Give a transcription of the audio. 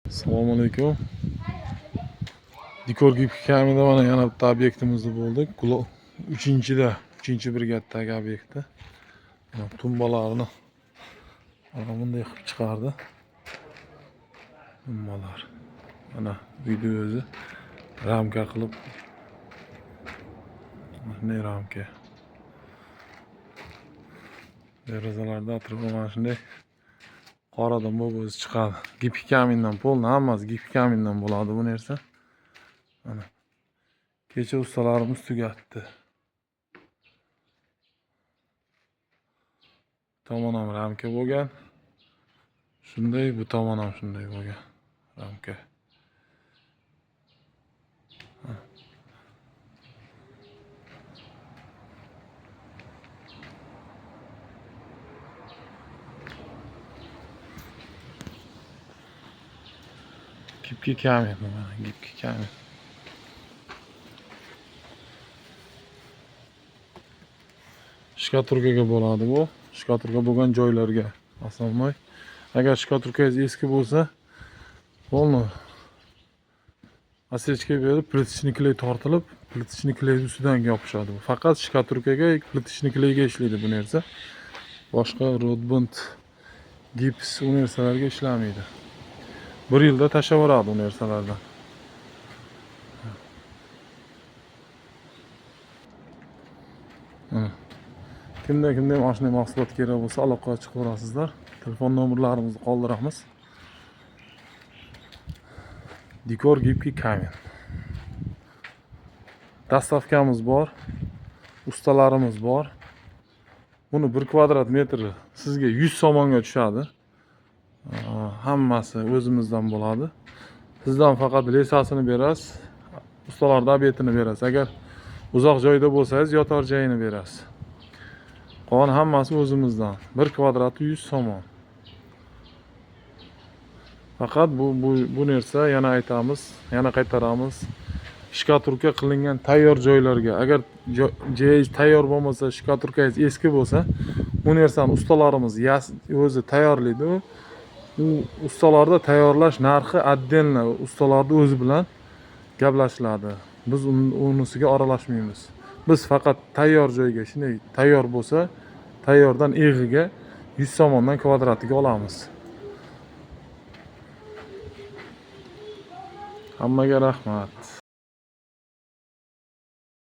Assalomu alaykum. Dikor gipki kamida mana yana bitta obyektimizda bo'ldik. 3-chi brigaddagi obyektda. Tumbalarni mana bunday qilib chiqardi. Tumbalar. Mana video o'zi ramka qilib. Mana ramka. Derazalarda atrofga mana shunday qoradan bo'lib o'zi chiqadi. Gipki kamindan polni hammasi gipki kamindan bo'ladi bu narsa. Mana kecha ustalarimiz tugatdi. Tomon ham ramka bo'lgan. Shunday bu tomon ham shunday bo'lgan. Ramka. Gipki kamin mana gipki kamin. Shkaturkaga bo'ladi bu. Shkaturka bo'lgan joylarga asolmay. Agar shkaturkangiz eski bo'lsa, bo'ldi. Asechka berib, plitishni kley tortilib, plitishni kley ustidan yopishadi. Faqat shkaturkaga, plitishni kleyga ishlaydi bu narsa. Boshqa rodband, gips u narsalarga ishlamaydi. 1 yilda tashlaveradi u narsalardan. Kimda ham shunday mahsulot kerak bo'lsa, aloqa chiqarasizlar. Telefon nomerlarimizni qoldiramiz. Dikor gipki kamin. Dastavkamiz bor. Ustalarimiz bor. Buni 1 kvadrat metri sizga 100 so'mga tushadi. Hammasi o'zimizdan bo'ladi. Sizdan faqat lesasini berasiz. Ustalarga obetini berasiz. Agar uzoq joyda bo'lsangiz, yotar joyini berasiz. Qolgan hammasi o'zimizdan. 1 kvadrati 100 so'm. Faqat bu narsa yana aytamiz, yana qaytaramiz. Shkaturka qilingan tayyor joylarga, agar joy tayyor bo'lmasa, shkaturkangiz eski bo'lsa, bu narsani ustalarimiz o'zi tayyorlaydi. U ustalarda tayyorlash narxi отдельно ustalarning o'zi bilan gaplashiladi. Biz unisiga aralashmaymiz. Biz faqat tayyor joyga, shunday tayyor bo'lsa, tayyordan eg'iga 100 so'mdan kvadratiga olamiz. Hammaga rahmat.